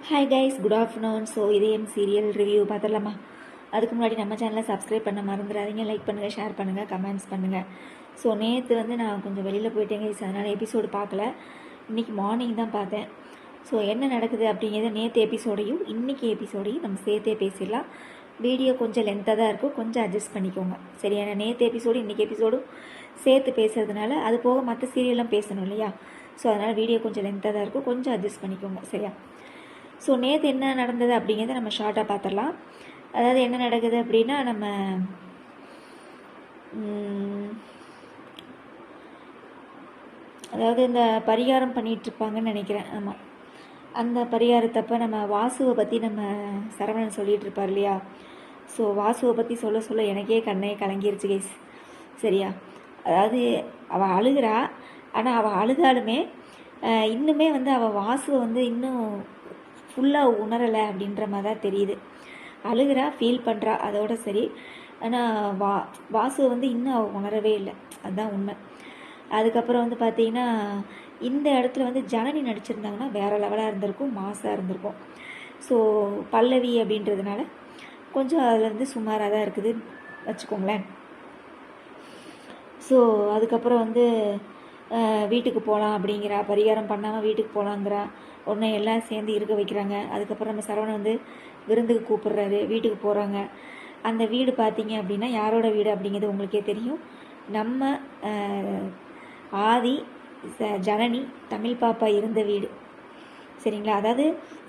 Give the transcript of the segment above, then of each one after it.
Hi guys, good afternoon. So இதயம் serial review பார்த்துடலாமா? அதுக்கு முன்னாடி நம்ம சேனலை சப்ஸ்கிரைப் பண்ண மறந்துடாதீங்க. லைக் பண்ணுங்கள், ஷேர் பண்ணுங்கள், கமெண்ட்ஸ் பண்ணுங்கள். ஸோ நேற்று நான் கொஞ்சம் வெளியில் போயிட்டேன் கைஸ், அதனால் எபிசோடு பார்க்கல. இன்றைக்கி மார்னிங் தான் பார்த்தேன். ஸோ என்ன நடக்குது அப்படிங்கிறத நேற்று எபிசோடையும் இன்றைக்கி எபிசோடையும் நம்ம சேர்த்தே பேசிடலாம். வீடியோ கொஞ்சம் லென்த்தாக தான் இருக்கும், கொஞ்சம் அட்ஜஸ்ட் பண்ணிக்கோங்க சரியா? நேற்று எபிசோடு இன்றைக்கி எபிசோடும் சேர்த்து பேசுறதுனால அது போக மற்ற சீரியல்லாம் பேசணும் இல்லையா? ஸோ அதனால் வீடியோ கொஞ்சம் லென்த்தாக தான் இருக்கும், கொஞ்சம் அட்ஜஸ்ட் பண்ணிக்கோங்க சரியா? ஸோ நேற்று என்ன நடந்தது அப்படிங்கிறத நம்ம ஷார்ட்டாக பார்த்துடலாம். அதாவது என்ன நடக்குது அப்படின்னா, நம்ம அதாவது இந்த பரிகாரம் பண்ணிகிட்ருப்பாங்கன்னு நினைக்கிறேன். ஆமாம், அந்த பரிகாரத்தப்போ நம்ம வாசுவை பற்றி நம்ம சரவணன் சொல்லிகிட்டு இருப்பார் இல்லையா? ஸோ வாசுவை பற்றி சொல்ல சொல்ல எனக்கே கண்ணே கலங்கிருச்சு கைஸ் சரியா? அதாவது அவள் அழுகிறா, ஆனால் அவள் அழுதாலுமே இன்னுமே அவள் வாசுவை இன்னும் ஃபுல்லாக உணரலை அப்படின்ற மாதிரி தான் தெரியுது. அழுகிறா, ஃபீல் பண்ணுறா, அதோட சரி. ஆனால் வாசுவை இன்னும் அவள் உணரவே இல்லை, அதுதான் உண்மை. அதுக்கப்புறம் பார்த்தீங்கன்னா, இந்த இடத்துல ஜனனி நடிச்சிருந்தாங்கன்னா வேறு லெவலாக இருந்திருக்கும், மாசாக இருந்திருக்கும். ஸோ பல்லவி அப்படின்றதுனால கொஞ்சம் அதில் சுமாராக தான் இருக்குது வச்சுக்கோங்களேன். ஸோ அதுக்கப்புறம் வீட்டுக்கு போகலாம் அப்படிங்கிறா, பரிகாரம் பண்ணாமல் வீட்டுக்கு போகலாங்கிறா. உடனே எல்லாம் சேர்ந்து இருக்க வைக்கிறாங்க. அதுக்கப்புறம் நம்ம சரவணன் விருந்துக்கு கூப்பிடுறாரு, வீட்டுக்கு போகிறாங்க. அந்த வீடு பார்த்தீங்க அப்படின்னா யாரோட வீடு அப்படிங்கிறது உங்களுக்கே தெரியும். நம்ம ஆதி ஜனனி தமிழ் பாப்பா இருந்த வீடு சரிங்களா? அதாவது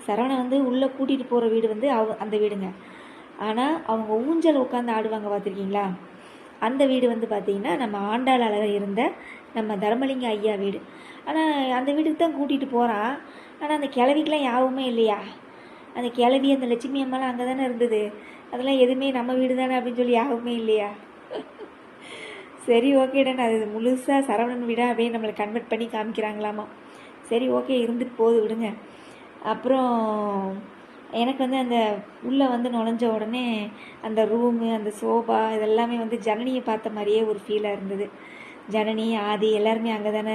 சரவணன் உள்ளே கூட்டிகிட்டு போகிற வீடு அந்த வீடுங்க. ஆனால் அவங்க ஊஞ்சல் உட்காந்து ஆடுவாங்க பார்த்துருக்கீங்களா? அந்த வீடு பார்த்திங்கன்னா நம்ம ஆண்டாள் அழகர் இருந்த நம்ம தர்மலிங்க ஐயா வீடு. ஆனால் அந்த வீட்டுக்கு தான் கூட்டிகிட்டு போகிறான். ஆனால் அந்த கிழவிக்கெலாம் யாவுமே இல்லையா? அந்த கிழவி அந்த லட்சுமி அம்மாலாம் அங்கே தானே இருந்தது. அதெல்லாம் எதுவுமே நம்ம வீடு தானே அப்படின்னு சொல்லி யாவுமே இல்லையா? சரி ஓகேடா, அது முழுசாக சரவணன் வீடா அப்படியே நம்மளை கன்வெர்ட் பண்ணி காமிக்கிறாங்களாமா. சரி ஓகே, இருந்துட்டு போகுது விடுங்க. அப்புறம் எனக்கு அந்த உள்ளே நுழைஞ்ச உடனே அந்த ரூமு, அந்த சோஃபா இதெல்லாமே ஜனனியை பார்த்த மாதிரியே ஒரு ஃபீலாக இருந்தது. ஜனனி, ஆதி எல்லாருமே அங்கே தானே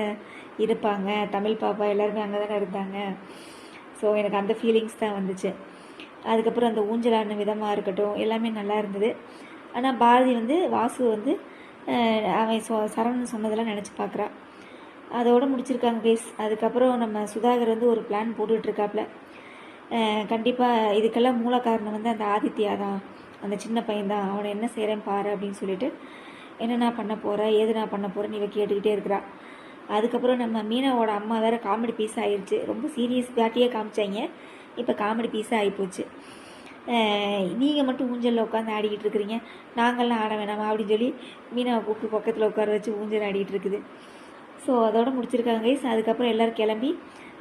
இருப்பாங்க, தமிழ் பாப்பா எல்லாருமே அங்கே தானே இருந்தாங்க. ஸோ எனக்கு அந்த ஃபீலிங்ஸ் தான் வந்துச்சு. அதுக்கப்புறம் அந்த ஊஞ்சலான விதமாக இருக்கட்டும் எல்லாமே நல்லா இருந்தது. ஆனால் பாரதி வாசு அவன் சரவணன் சொன்னதெல்லாம் நினச்சி பார்க்குறா. அதோடு முடிச்சிருக்காங்க கேஸ். அதுக்கப்புறம் நம்ம சுதாகர் ஒரு பிளான் போட்டுட்ருக்காப்புல. கண்டிப்பாக இதுக்கெல்லாம் மூல காரணம் அந்த ஆதித்யா தான், அந்த சின்ன பையன்தான். அவனை என்ன செய்கிறேன் பாரு அப்படின்னு சொல்லிட்டு என்ன நான் பண்ண போகிறேன், ஏது நான் பண்ண போகிறேன்னு இவ கேட்டுக்கிட்டே இருக்கிறா. அதுக்கப்புறம் நம்ம மீனாவோட அம்மா வேறு காமெடி பீஸ் ஆகிடுச்சு. ரொம்ப சீரியஸ் காட்டியே காமிச்சாங்க, இப்போ காமெடி பீஸாக ஆகிப்போச்சு. நீங்கள் மட்டும் ஊஞ்சலில் உட்காந்து ஆடிக்கிட்டு இருக்கிறீங்க, நாங்கள்லாம் ஆட வேணாமா அப்படின்னு சொல்லி மீனாவை கூப்பிட்டு பக்கத்தில் உட்கார வச்சு ஊஞ்சல் ஆடிக்கிட்டு இருக்குது. ஸோ அதோடு முடிச்சிருக்காங்க கைஸ். அதுக்கப்புறம் எல்லோரும் கிளம்பி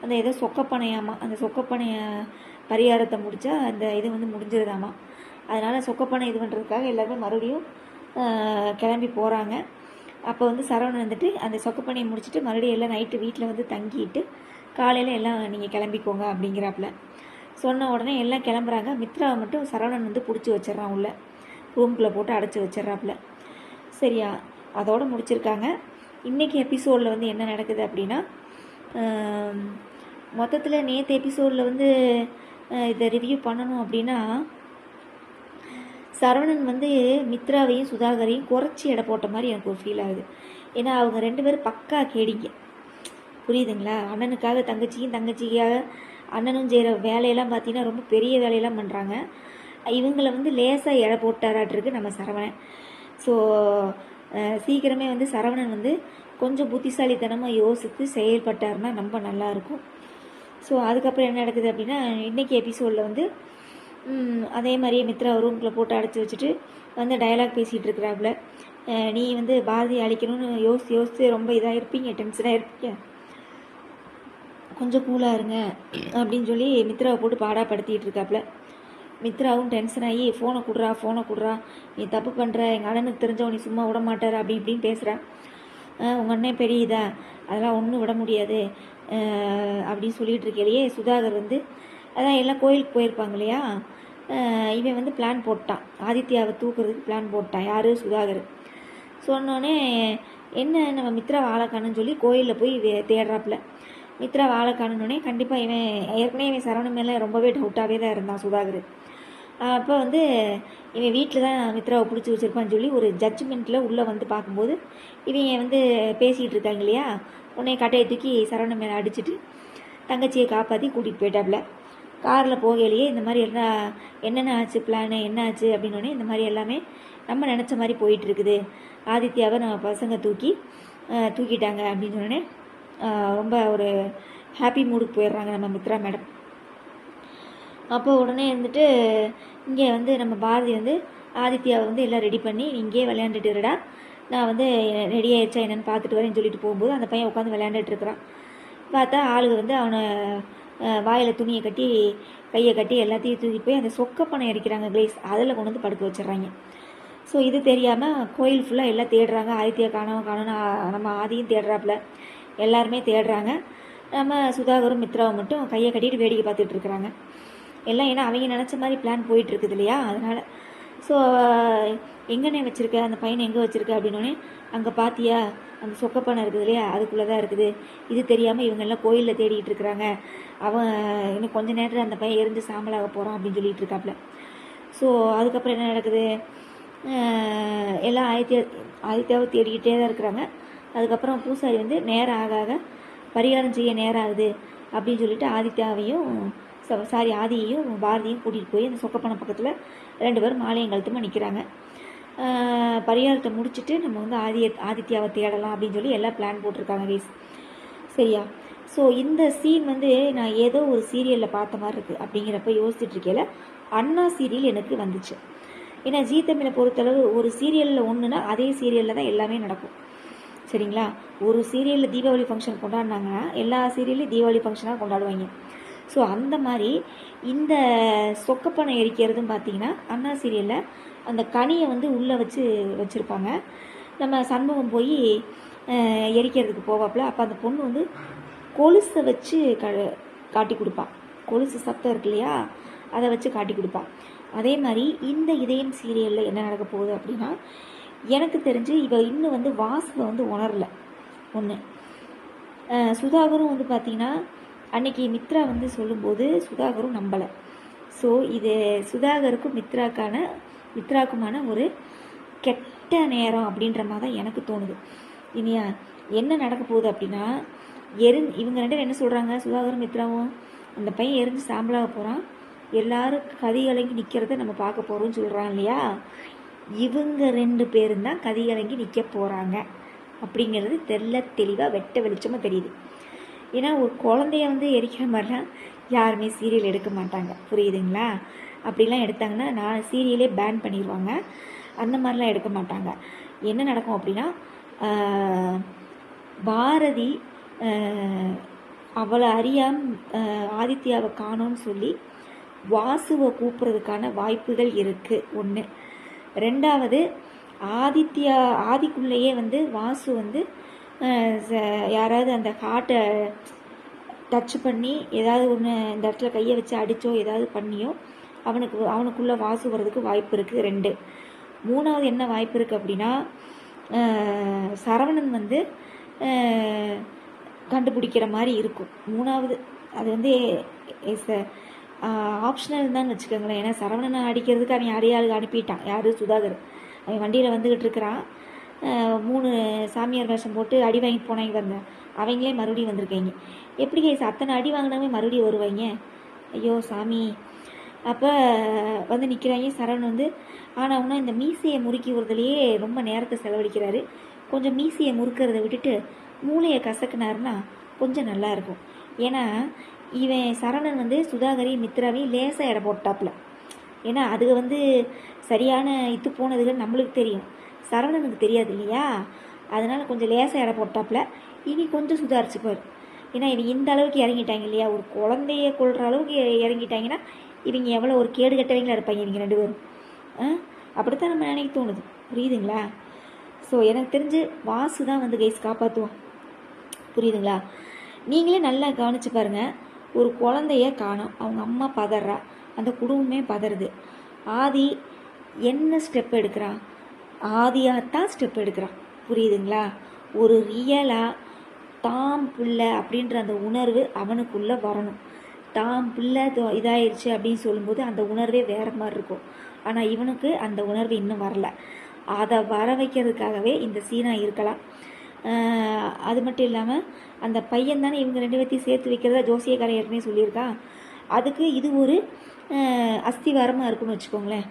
அந்த ஏதோ சொக்கப்பனையாமா, அந்த சொக்கப்பனைய பரிகாரத்தை முடித்தா அந்த இது முடிஞ்சிருதாமா. அதனால் சொக்கப்பனை இது பண்ணுறதுக்காக எல்லாருமே மறுபடியும் கிளம்பி போகிறாங்க. அப்போ சரவணன் அந்த சொக்கப்பனையை முடிச்சுட்டு மறுபடியும் எல்லாம் நைட்டு வீட்டில் தங்கிட்டு காலையில் எல்லாம் நீங்கள் கிளம்பிக்கோங்க அப்படிங்கிறாப்புல. சொன்ன உடனே எல்லாம் கிளம்புறாங்க. மித்ராவை மட்டும் சரவணன் பிடிச்சி வச்சிட்றான், உள்ள ரூம்குள்ளே போட்டு அடைச்சி வச்சிட்றாப்புல சரியா? அதோடு முடிச்சிருக்காங்க. இன்றைக்கி எபிசோடில் என்ன நடக்குது அப்படின்னா, மொத்தத்தில் நேற்று எபிசோடில் இதை ரிவ்யூ பண்ணணும் அப்படின்னா, சரவணன் மித்ராவையும் சுதாகரையும் குறைச்சி எடை போட்ட மாதிரி எனக்கு ஒரு ஃபீல் ஆகுது. ஏன்னா அவங்க ரெண்டு பேரும் பக்கா கேடிங்க, புரியுதுங்களா? அண்ணனுக்காக தங்கச்சியும், தங்கச்சிக்காக அண்ணனும் செய்கிற வேலையெல்லாம் பார்த்தீங்கன்னா ரொம்ப பெரிய வேலையெல்லாம் பண்ணுறாங்க. இவங்களை லேசாக எடை போட்டாராட்டிருக்கு நம்ம சரவணன். ஸோ சீக்கிரமே சரவணன் கொஞ்சம் புத்திசாலித்தனமாக யோசித்து செயல்பட்டார்னா ரொம்ப நல்லாயிருக்கும். ஸோ அதுக்கப்புறம் என்ன நடக்குது அப்படின்னா, இன்றைக்கி எபிசோடில் அதே மாதிரியே மித்ரா ரூம்குள்ளே போட்டு அடைச்சி வச்சுட்டு டயலாக் பேசிகிட்டு இருக்கிறாப்புல. நீ பாரதி அழிக்கணும்னு யோசித்து ரொம்ப இதாக இருப்பீங்க, டென்ஷனாக இருப்பீங்க, கொஞ்சம் கூலாக இருங்க அப்படின்னு சொல்லி மித்ராவை போட்டு பாடாப்படுத்திகிட்டு இருக்காப்புல. மித்ராவும் டென்ஷன் ஆகி ஃபோனை கொடுறா, நீ தப்பு பண்ணுற, எங்கள் அண்ணனுக்கு தெரிஞ்சவன் நீ சும்மா விட மாட்டார் அப்படி இப்படின்னு பேசுகிறான். உங்கள் அண்ணன் பெரிய இதா, அதெல்லாம் ஒன்றும் விட முடியாது அப்படின்னு சொல்லிகிட்டு இருக்கையிலேயே சுதாகர் அதான் எல்லாம் கோயிலுக்கு போயிருப்பாங்க இல்லையா? இவன் பிளான் போட்டான், ஆதித்யாவை தூக்குறதுக்கு பிளான் போட்டான். யார்? சுதாகர். சொன்னோடனே என்ன நம்ம மித்ரா ஆளக்கானுன்னு சொல்லி கோயிலில் போய் தேடுறாப்புல. மித்ரா வாழை காணணுன்னே கண்டிப்பாக ஏற்கனவே இவன் சரவணன் மேலே ரொம்பவே டவுட்டாகவே தான் இருந்தான் சுதாகர். அப்போ வந்து இவன் வீட்டில் தான் மித்ராவை பிடிச்சி வச்சுருப்பான்னு சொல்லி ஒரு ஜட்ஜ்மெண்ட்டில் உள்ளே வந்து பார்க்கும்போது இவன் வந்து பேசிகிட்டு இருக்காங்க இல்லையா, உடனே கட்டையை தூக்கி சரவணன் மேலே அடிச்சுட்டு தங்கச்சியை காப்பாற்றி கூட்டிகிட்டு போயிட்டாப்புல. காரில் போகையிலேயே இந்த மாதிரி என்னென்ன ஆச்சு பிளானு, என்ன ஆச்சு அப்படின்னோடனே இந்த மாதிரி எல்லாமே நம்ம நினச்ச மாதிரி போயிட்டுருக்குது, ஆதித்யாவை நம்ம பசங்க தூக்கிட்டாங்க அப்படின்னு சொன்னோடனே ரொம்ப ஒரு ஹாப்பி மூடுக்கு போயிடுறாங்க நம்ம மித்ரா மேடம். அப்போ உடனே இருந்துட்டு இங்கே வந்து நம்ம பாரதி வந்து ஆதித்யாவை வந்து எல்லாம் ரெடி பண்ணி இங்கேயே விளையாண்டுட்டுடா, நான் வந்து ரெடி ஆயிடுச்சா என்னென்னு பார்த்துட்டு வரேன்னு சொல்லிட்டு போகும்போது அந்த பையன் உட்காந்து விளையாண்டுட்டு இருக்கிறான். பார்த்தா ஆளுங்க வந்து அவனை வாயில் துணியை கட்டி கையை கட்டி எல்லாத்தையும் தூக்கிட்டு போய் அந்த சொக்கப்பனை எரிக்கிறாங்க கிளேஸ், அதில் கொண்டு வந்து படுக்க வச்சிடுறாங்க. ஸோ இது தெரியாமல் கோயில் ஃபுல்லாக எல்லாம் தேடுறாங்க. ஆதித்யா காணோன்னு நம்ம ஆதியும் தேடுறாப்புல, எல்லாருமே தேடுறாங்க. நம்ம சுதாகரும் மித்ராவும் மட்டும் கையை கட்டிட்டு வேடிக்கை பார்த்துட்டு இருக்கிறாங்க எல்லாம். ஏன்னா அவங்க நினச்ச மாதிரி பிளான் போயிட்டுருக்குது இல்லையா, அதனால். ஸோ எங்கன்னே வச்சுருக்க அந்த பையனை எங்கே வச்சுருக்க அப்படின்னோடனே, அங்கே பார்த்தியா அந்த சொக்கப்பனை இருக்குது இல்லையா, அதுக்குள்ளே தான் இருக்குது. இது தெரியாமல் இவங்க எல்லாம் கோயிலில் தேடிட்டு இருக்கிறாங்க. அவன் இன்னும் கொஞ்சம் நேரத்தில் அந்த பையன் எரிஞ்சு சாம்பலாக போகிறான் அப்படின்னு சொல்லிட்டு இருக்காப்புல. ஸோ அதுக்கப்புறம் என்ன நடக்குது, எல்லாம் ஆதித்யாவை தேடிக்கிட்டே தான் இருக்கிறாங்க. அதுக்கப்புறம் பூசாரி வந்து நேரம் ஆக பரிகாரம் செய்ய நேரம் ஆகுது அப்படின்னு சொல்லிட்டு ஆதித்யாவையும் ஆதியையும் பாரதியும் கூட்டிகிட்டு போய் அந்த சொக்கப்பனை பக்கத்தில் 2 பேரும் மாலையும் கழுத்துமா நிற்கிறாங்க. பரிகாரத்தை முடிச்சுட்டு நம்ம வந்து ஆதித்யாவை தேடலாம் அப்படின்னு சொல்லி எல்லாம் பிளான் போட்டிருக்காங்க கேஸ், சரியா. ஸோ இந்த சீன் வந்து நான் ஏதோ ஒரு சீரியலில் பார்த்த மாதிரி இருக்குது அப்படிங்கிறப்ப யோசிச்சுட்டு இருக்கையில் அண்ணா சீரியல் எனக்கு வந்துச்சு. ஏன்னா ஜீ தமிழை பொறுத்தளவு ஒரு சீரியலில் ஒன்றுனா அதே சீரியலில் தான் எல்லாமே நடக்கும், சரிங்களா. ஒரு சீரியலில் தீபாவளி ஃபங்க்ஷன் கொண்டாடினாங்கன்னா எல்லா சீரியல்லையும் தீபாவளி ஃபங்க்ஷனாக கொண்டாடுவாங்க. ஸோ அந்த மாதிரி இந்த சொக்கப்பனை எரிக்கிறதும் பார்த்திங்கன்னா அண்ணா சீரியலில் அந்த கனியை வந்து உள்ளே வச்சுருப்பாங்க. நம்ம சண்முகம் போய் எரிக்கிறதுக்கு போவாப்புல. அப்போ அந்த பொண்ணு வந்து கொலுசை வச்சு காட்டி கொடுப்பான். கொலுசு சத்தம் இருக்கு இல்லையா, அதை வச்சு காட்டி கொடுப்பான். அதே மாதிரி இந்த இதயம் சீரியலில் என்ன நடக்க போகுது அப்படின்னா, எனக்கு தெரிஞ்சு இன்னும் வந்து வாசுவை வந்து உணரலை ஒன்று. சுதாகரும் வந்து பார்த்திங்கன்னா அன்றைக்கி மித்ரா வந்து சொல்லும்போது சுதாகரும் நம்பலை. ஸோ இது சுதாகருக்கும் மித்ராக்குமான ஒரு கெட்ட நேரம் அப்படின்ற மாதிரி தான் எனக்கு தோணுது. இனியா என்ன நடக்க போகுது அப்படின்னா, இவங்க 2 பேரும் என்ன சொல்கிறாங்க, சுதாகரும் மித்ராவும் அந்த பையன் எரிஞ்சு சாம்பலாக போகிறான், எல்லாரும் கதிகலங்கி நிற்கிறத நம்ம பார்க்க போகிறோம்னு சொல்கிறாங்க இல்லையா. இவங்க 2 பேரும் தான் கதிகலங்கி நிற்க போகிறாங்க அப்படிங்கிறது தெளிவாக வெட்ட வெளிச்சமாக தெரியுது. ஏன்னா ஒரு குழந்தைய வந்து எரிக்கிற மாதிரிலாம் யாருமே சீரியல் எடுக்க மாட்டாங்க, புரியுதுங்களா. அப்படிலாம் எடுத்தாங்கன்னா நான் சீரியலே பேன் பண்ணிடுவாங்க. அந்த மாதிரிலாம் எடுக்க மாட்டாங்க. என்ன நடக்கும் அப்படின்னா, பாரதி அவளை அறியாமல் ஆதித்யாவை காணோன்னு சொல்லி வாசுவை கூப்பிட்றதுக்கான வாய்ப்புகள் இருக்குது ஒன்று. 2வது ஆதிக்குள்ளேயே வந்து வாசு வந்து யாராவது அந்த ஹார்ட்டை டச் பண்ணி ஏதாவது ஒன்று இந்த இடத்துல கையை வச்சு அடித்தோ ஏதாவது பண்ணியோ அவனுக்குள்ளே வாசு வர்றதுக்கு வாய்ப்பு இருக்குது 2. 3வது என்ன வாய்ப்பு இருக்குது அப்படின்னா, சரவணன் வந்து கண்டுபிடிக்கிற மாதிரி இருக்கும் 3வது. அது வந்து ஆப்ஷனல் தான் வச்சுக்கோங்களேன். ஏன்னா சரவணனை அடிக்கிறதுக்கு அவன் யாரையாவது அனுப்பிட்டான், யார் சுதாகர். அவன் வண்டியில் வந்துக்கிட்டு இருக்கிறான். 3 சாமியார் வேஷம் போட்டு அடி வாங்கிட்டு போனாங்க பாருங்க, அவங்களே மறுபடியும் வந்திருக்காங்க. எப்படி கேஸ் அத்தனை அடி வாங்கினாவே மறுபடியும் வருவாங்க, ஐயோ சாமி. அப்போ வந்து நிற்கிறாங்க. சரவணன் வந்து ஆனால் இந்த மீசையை முறுக்கி விடுறதுலையே ரொம்ப நேரத்தை செலவழிக்கிறாரு. கொஞ்சம் மீசையை முறுக்கிறத விட்டுட்டு மூளையை கசக்குனாருன்னா கொஞ்சம் நல்லாயிருக்கும். ஏன்னா இவன் சரவணன் வந்து சுதாகரையும் மித்ராவையும் லேசாக இடம் போட்டாப்புல. ஏன்னா அது வந்து சரியான இத்து போனதுகள் நம்மளுக்கு தெரியும், சரவணனுக்கு தெரியாது இல்லையா. அதனால் கொஞ்சம் லேசாக இடம் போட்டாப்புல. இனி கொஞ்சம் சுதாரிச்சுப்பார். ஏன்னா இவங்க இந்த அளவுக்கு இறங்கிட்டாங்க இல்லையா, ஒரு குழந்தைய கொள்கிற அளவுக்கு இறங்கிட்டாங்கன்னா இவங்க எவ்வளோ ஒரு கேடு கட்டவங்களா இருப்பாங்க இவங்க 2 பேரும். அப்படித்தான் நம்ம நினைக்க தோணுது, புரியுதுங்களா. ஸோ எனக்கு தெரிஞ்சு வாசு தான் வந்து கைஸ் காப்பாற்றுவோம், புரியுதுங்களா. நீங்களே நல்லா கவனிச்சு பாருங்கள். ஒரு குழந்தைய காணோம், அவங்க அம்மா பதறா, அந்த குடும்பமே பதறுது. ஆதி என்ன ஸ்டெப் எடுக்கிறான், ஆதியாகத்தான் ஸ்டெப் எடுக்கிறான், புரியுதுங்களா. ஒரு ரியலாக தாம் பிள்ளை அப்படின்ற அந்த உணர்வு அவனுக்குள்ளே வரணும். தாம் பிள்ளை இதாயிடுச்சு அப்படின்னு சொல்லும்போது அந்த உணர்வே வேறு மாதிரி இருக்கும். ஆனால் இவனுக்கு அந்த உணர்வு இன்னும் வரல. அதை வர வைக்கிறதுக்காகவே இந்த சீனா இருக்கலாம். அது மட்டும் இல்லாமல் அந்த பையன் தானே இவங்க 2 பேர்த்தையும் சேர்த்து வைக்கிறதா ஜோசியக்காரன் ஏற்கனவே சொல்லியிருக்கான். அதுக்கு இது ஒரு அஸ்திவாரமாக இருக்குன்னு வச்சுக்கோங்களேன்.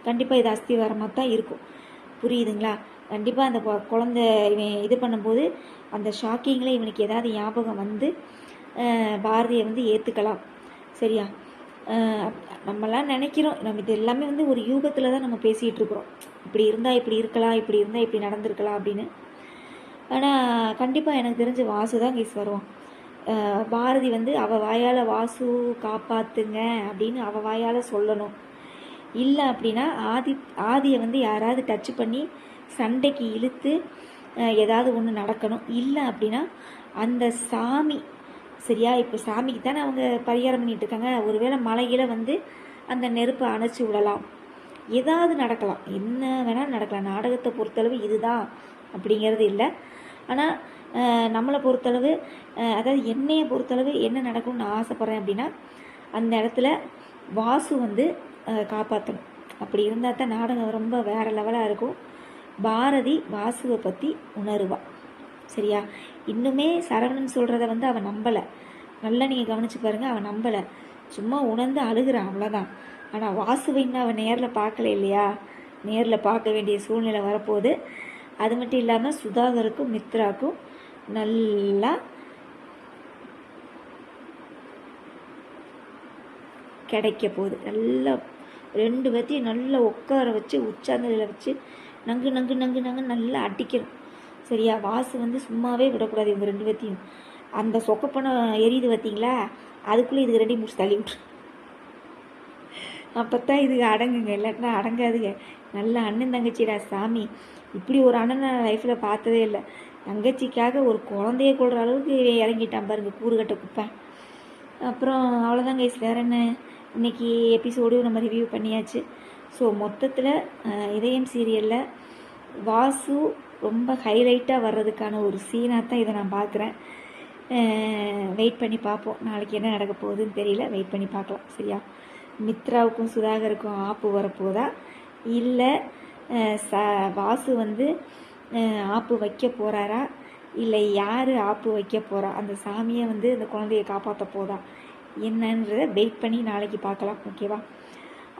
கண்டிப்பாக இது அஸ்திவாரமாக தான் இருக்கும். புரியுதுங்களா? கண்டிப்பாக அந்த குழந்தை இவன் இது பண்ணும்போது அந்த ஷாக்கிங்கில் இவனுக்கு ஏதாவது ஞாபகம் வந்து பாரதியை வந்து ஏற்றுக்கலாம். சரியா? நம்மலாம் நினைக்கிறோம், நம்ம இது எல்லாமே வந்து ஒரு யூகத்தில் தான் நம்ம பேசிகிட்டு இருக்கிறோம். இப்படி இருந்தால் இப்படி இருக்கலாம், இப்படி இருந்தால் இப்படி நடந்திருக்கலாம் அப்படின்னு. ஆனால் கண்டிப்பாக எனக்கு தெரிஞ்ச வாசு தான் கேஸ் வருவான். பாரதி வந்து அவள் வாயால் வாசு காப்பாற்றுங்க அப்படின்னு அவள் வாயால் சொல்லணும். இல்லை அப்படின்னா ஆதியை வந்து யாராவது டச் பண்ணி சண்டைக்கு இழுத்து ஏதாவது ஒன்று நடக்கணும். இல்லை அப்படின்னா அந்த சாமி, சரியா, இப்போ சாமிக்கு தானே அவங்க பரிகாரம் பண்ணிட்டு இருக்காங்க. ஒருவேளை மலையில வந்து அந்த நெருப்பை அணைச்சி விடலாம். ஏதாவது நடக்கலாம், என்ன வேணால் நடக்கலாம். நாடகத்தை பொறுத்தளவு இதுதான் அப்படிங்கிறது இல்லை. ஆனால் நம்மளை பொறுத்தளவு, அதாவது என்னையை பொறுத்தளவு என்ன நடக்கும்னு நான் ஆசைப்பட்றேன் அப்படின்னா, அந்த இடத்துல வாசு வந்து காப்பாற்றணும். அப்படி இருந்தால் தான் நாடகம் ரொம்ப வேறு லெவலாக இருக்கும். பாரதி வாசுவை பற்றி உணருவா. சரியா? இன்னுமே சரவணன் சொல்கிறத வந்து அவன் நம்பலை. நல்லா நீங்கள் கவனித்து பாருங்கள், அவன் நம்பலை, சும்மா உணர்ந்து அழுகிறான், அவ்வளோதான். ஆனால் வாசுவை இன்னும் அவன் நேரில் பார்க்கல இல்லையா? நேரில் பார்க்க வேண்டிய சூழ்நிலை வரப்போகுது. அது மட்டும் இல்லாமல் சுதாகருக்கும் மித்ராக்கும் நல்லா கிடைக்க போகுது. நல்லா 2 பேர்த்தையும் நல்லா உட்கார வச்சு உச்சாந்தலில் வச்சு நங்கு நங்கு நங்கு நங்கு நல்லா அடிக்கணும். சரியா? வாசு வந்து சும்மாவே விடக்கூடாது இவங்க 2 பேர்த்தையும். அந்த சொக்கப்பணம் எரியுது பார்த்தீங்களா, அதுக்குள்ளே இதுக்கு 2 முடிச்சு தள்ளி விட்ரு. அப்போ தான் இதுக்கு அடங்குங்க, இல்லாட்டினா அடங்காதுங்க. நல்ல அண்ணன் தங்கச்சிடா சாமி. இப்படி ஒரு அண்ணன் நான் லைஃப்பில் பார்த்ததே இல்லை. தங்கச்சிக்காக ஒரு குழந்தைய கொள்கிற அளவுக்கு இறங்கிட்டான் பாருங்க, கூறுகட்ட குப்பேன். அப்புறம் அவ்வளோதான் கைஸ், வேறு என்ன. இன்றைக்கி எபிசோடு நம்ம ரிவ்யூ பண்ணியாச்சு. ஸோ மொத்தத்தில் இதயம் சீரியலில் வாசு ரொம்ப ஹைலைட்டாக வர்றதுக்கான ஒரு சீனாக தான் இதை நான் பார்க்குறேன். வெயிட் பண்ணி பார்ப்போம், நாளைக்கு என்ன நடக்க போகுதுன்னு தெரியல, வெயிட் பண்ணி பார்க்கலாம். சரியா? மித்ராவுக்கும் சுதாகருக்கும் ஆப்பு வரப்போதா, இல்லை வாசு வந்து ஆப்பு வைக்க போகிறாரா, இல்லை யார் ஆப்பு வைக்க போகிறா, அந்த சாமியை வந்து அந்த குழந்தையை காப்பாற்ற போதா என்னன்றதை வெயிட் பண்ணி நாளைக்கு பார்க்கலாம். ஓகேவா?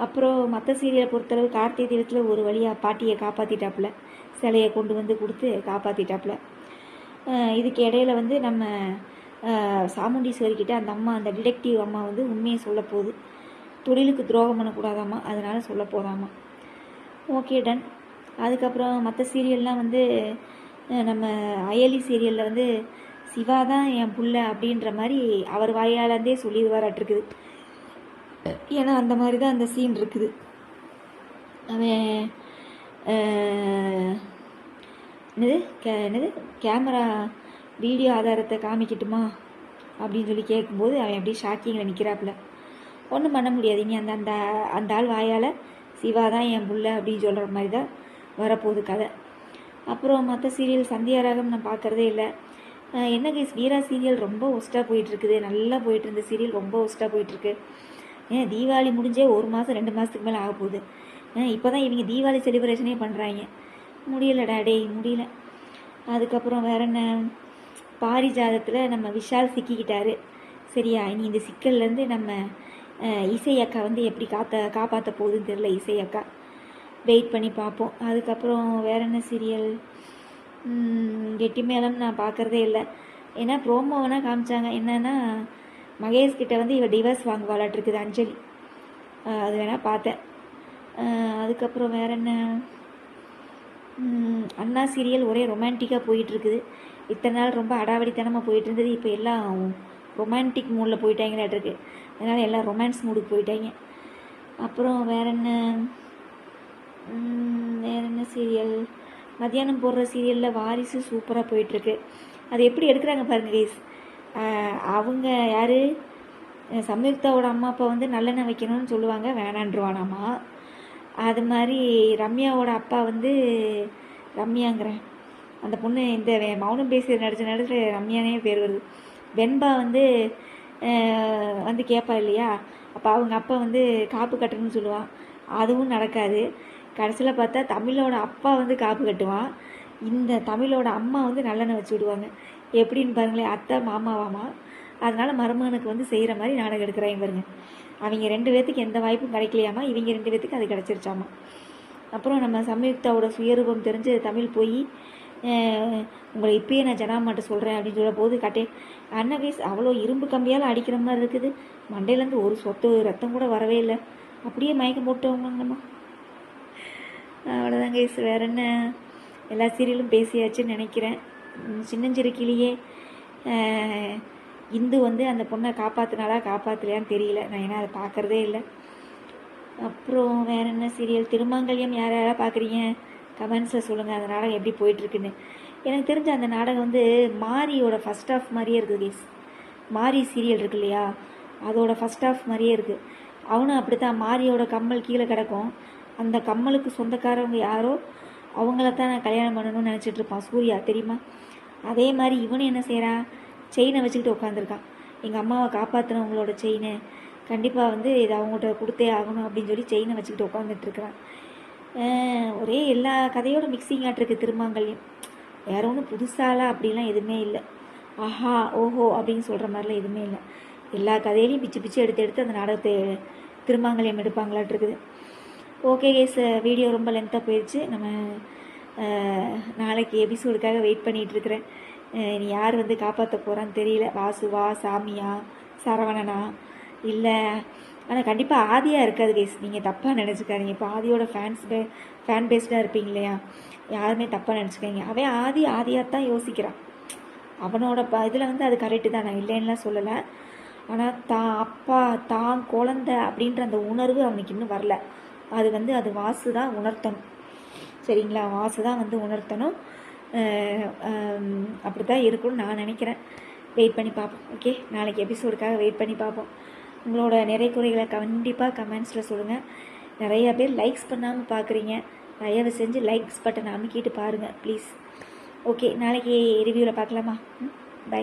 அப்புறம் மற்ற சீரியலை பொறுத்தளவு கார்த்திகை தீபத்தில் ஒரு வழியாக பாட்டியை காப்பாற்றிட்டாப்புல, சிலையை கொண்டு வந்து கொடுத்து காப்பாற்றிட்டாப்புல. இதுக்கு இடையில வந்து நம்ம சாமுண்டீஸ்வரிக்கிட்ட அந்த அம்மா, அந்த டிடெக்டிவ் அம்மா வந்து உண்மையை சொல்ல போகுது. தொழிலுக்கு துரோகம் பண்ணக்கூடாதாம்மா, அதனால் சொல்ல போதாம்மா. Okay, ton. அதுக்கப்புறம் மற்ற சீரியல்லாம் வந்து நம்ம அயலி சீரியலில் வந்து சிவா தான் என் புள்ள அப்படின்ற மாதிரி அவர் வாயாலேருந்தே சொல்லிடுவாராட்டிருக்குது. ஏன்னா அந்த மாதிரி தான் அந்த சீன் இருக்குது. அவன் என்னது கேமரா வீடியோ ஆதாரத்தை காமிக்கட்டுமா அப்படின்னு சொல்லி கேட்கும்போது அவன் அப்படியே ஷாக்கிங்கில் நிற்கிறாப்புல. ஒன்றும் பண்ண முடியாது, இனி அந்த அந்த அந்த ஆள் வாயால் சிவா தான் என் புள்ள அப்படின்னு சொல்கிற மாதிரி தான் வரப்போகுது கதை. அப்புறம் மற்ற சீரியல் சந்தியாராகம் நான் பார்க்குறதே இல்லை. என்ன கேஸ், வீரா சீரியல் ரொம்ப ஒஸ்ட்டாக போயிட்டுருக்குது. நல்லா போயிட்டு இருந்த சீரியல் ரொம்ப ஒஸ்ட்டாக போயிட்டுருக்கு. தீபாவளி முடிஞ்சே 1 மாதம் 2 மாதத்துக்கு மேலே ஆக போகுது. இப்போ தான் இவங்க தீபாவளி செலிப்ரேஷனே பண்ணுறாங்க. முடியலடா டேய், முடியல. அதுக்கப்புறம் வேற என்ன, பாரிஜாதத்தில் நம்ம விஷால் சிக்கிக்கிட்டாரு. சரியா? இனி இந்த சிக்கல்லேருந்து நம்ம இசை அக்கா வந்து எப்படி காப்பாற்ற போகுதுன்னு தெரில. இசை அக்கா வெயிட் பண்ணி பார்ப்போம். அதுக்கப்புறம் வேற என்ன சீரியல், கெட்டி மேளம் நான் பார்க்குறதே இல்லை. ஏன்னா ப்ரோமோ வேணால் காமிச்சாங்க. என்னன்னா மகேஷ்கிட்ட வந்து இவள் டிவர்ஸ் வாங்குவாளாட்டிருக்குது அஞ்சலி, அது வேணால் பார்த்தேன். அதுக்கப்புறம் வேற என்ன, அண்ணா சீரியல் ஒரே ரொமான்டிக்காக போயிட்டுருக்குது. இத்தனை நாள் ரொம்ப அடாவடித்தனமாக போயிட்டு இருந்தது, இப்போ எல்லாம் ரொமான்டிக் மூடில் போயிட்டாங்களாட்டிருக்கு. அதனால் எல்லாம் ரொமான்ஸ் மூடுக்கு போயிட்டாங்க. அப்புறம் வேற என்ன சீரியல், மத்தியானம் போடுற சீரியலில் வாரிசு சூப்பராக போயிட்டுருக்கு. அது எப்படி எடுக்கிறாங்க பாருங்கள் கைஸ். அவங்க யார், சம்யுக்தாவோட அம்மா அப்பா வந்து நல்லெண்ணெய் வைக்கணும்னு சொல்லுவாங்க, வேணான்றுவானாமா. அது மாதிரி ரம்யாவோட அப்பா வந்து, ரம்யாங்கிறேன், அந்த பொண்ணு இந்த மௌனம் பேசி நடிச்ச ரம்யானே பேர் வருது. வெண்பா வந்து வந்து கேட்பா இல்லையா, அப்போ அவங்க அப்பா வந்து காப்பு கட்டணும்னு சொல்லுவான், அதுவும் நடக்காது. கடைசியில் பார்த்தா தமிழோட அப்பா வந்து காப்பு கட்டுவான், இந்த தமிழோட அம்மா வந்து நல்லெண்ணெய் வச்சு விடுவாங்க. எப்படின்னு பாருங்களேன், அத்தை மாமாவாமா. அதனால் மருமகனுக்கு வந்து செய்கிற மாதிரி நாடகம் எடுக்கிறாங்க பாருங்க. அவங்க 2 பேர்த்துக்கு எந்த வாய்ப்பும் கிடைக்கலையாமா, இவங்க 2 பேர்த்துக்கு அது கிடச்சிருச்சாமா. அப்புறம் நம்ம சம்யுக்தாவோட சுயரூபம் தெரிஞ்சு தமிழ் போய் உங்களை இப்பயே நான் ஜனாமாட்ட சொல்கிறேன் அப்படின்னு சொல்ல போது அண்ணன் கேஸ் அவ்வளோ இரும்பு கம்பியால் அடிக்கிற மாதிரி இருக்குது, மண்டையிலேருந்து ஒரு சொத்து ரத்தம் கூட வரவே இல்லை, அப்படியே மயக்கம் போட்டவங்கம்மா. அவ்வளோதான் கேஸ், வேறு என்ன, எல்லா சீரியலும் பேசியாச்சுன்னு நினைக்கிறேன். சின்னஞ்சிறு கிளியே இந்து வந்து அந்த பொண்ணை காப்பாற்றினாலா காப்பாற்றலையான்னு தெரியல, நான் ஏன்னா அதை பார்க்குறதே இல்லை. அப்புறம் வேறு என்ன சீரியல், திருமாங்கல்யம் யார் யாராவது பார்க்குறீங்க கமெண்ட்ஸில் சொல்லுங்கள், அந்த நாடகம் எப்படி போயிட்டுருக்குன்னு. எனக்கு தெரிஞ்ச அந்த நாடகம் வந்து மாரியோட ஃபஸ்ட் ஆஃப் மாதிரியே இருக்குது கேஸ். மாரி சீரியல் இருக்கு இல்லையா, அதோட ஃபஸ்ட் ஆஃப் மாதிரியே இருக்குது. அவனும் அப்படி தான், மாரியோட கம்மல் கீழே கிடக்கும், அந்த கம்மலுக்கு சொந்தக்காரவங்க யாரோ அவங்கள தான் நான் கல்யாணம் பண்ணணும்னு நினச்சிட்டு இருப்பான் சூர்யா, தெரியுமா? அதே மாதிரி இவனும் என்ன செய்கிறான், செயினை வச்சுக்கிட்டு உட்காந்துருக்கான். எங்கள் அம்மாவை காப்பாற்றினவங்களோட செயினை கண்டிப்பாக வந்து இதை அவங்கள்ட்ட கொடுத்தே ஆகணும் அப்படின்னு சொல்லி செயினை வச்சுக்கிட்டு உட்காந்துட்ருக்குறான். ஒரே எல்லா கதையோட மிக்சிங் ஆட்டிருக்கு திருமாங்கல்யம். வேற ஒன்றும் புதுசாலாம் அப்படிலாம் எதுவுமே இல்லை, ஆஹா ஓஹோ அப்படின்னு சொல்கிற மாதிரிலாம் எதுவுமே இல்லை. எல்லா கதையிலையும் பிச்சு பிச்சு எடுத்து அந்த நாடகத்தை திருமாங்கல்யம் எடுப்பாங்களாட்டிருக்குது. ஓகே கேஸ், வீடியோ ரொம்ப லென்த்தாக போயிடுச்சு. நம்ம நாளைக்கு எபிசோடுக்காக வெயிட் பண்ணிகிட்ருக்கிறேன். நீ யார் வந்து காப்பாற்ற போகிறான்னு தெரியல, வாசுவா, சாமியா, சரவணனா, இல்லை ஆனால் கண்டிப்பாக ஆதியாக இருக்காது கேஸ், நீங்கள் தப்பாக நினச்சிக்காதீங்க. இப்போ ஆதியோட ஃபேன் பேஸ்டாக இருப்பீங்க இல்லையா, யாருமே தப்பாக நினச்சிக்காதீங்க. அவன் ஆதியாகத்தான் யோசிக்கிறான், அவனோட இதில் வந்து அது கரெக்டு தான், நான் இல்லைன்னுலாம் சொல்லலை. ஆனால் தான் அப்பா தான் குழந்தை அப்படின்ற அந்த உணர்வு அவனுக்கு இன்னும் வரல. அது வந்து அது வாசு தான் உணர்த்தணும், சரிங்களா? வாசு தான் வந்து உணர்த்தணும். அப்படி தான் இருக்கும்னு நான் நினைக்கிறேன். வெயிட் பண்ணி பார்ப்போம். ஓகே, நாளைக்கு எபிசோடுக்காக வெயிட் பண்ணி பார்ப்போம். உங்களோட நிறை குறைகளை கண்டிப்பாக கமெண்ட்ஸில் சொல்லுங்கள். நிறையா பேர் லைக்ஸ் பண்ணாமல் பார்க்குறீங்க, தயவு செஞ்சு லைக்ஸ் பட்டன் அமைக்கிட்டு பாருங்கள் ப்ளீஸ். ஓகே, நாளைக்கு ரிவ்யூவில் பார்க்கலாமா? பை.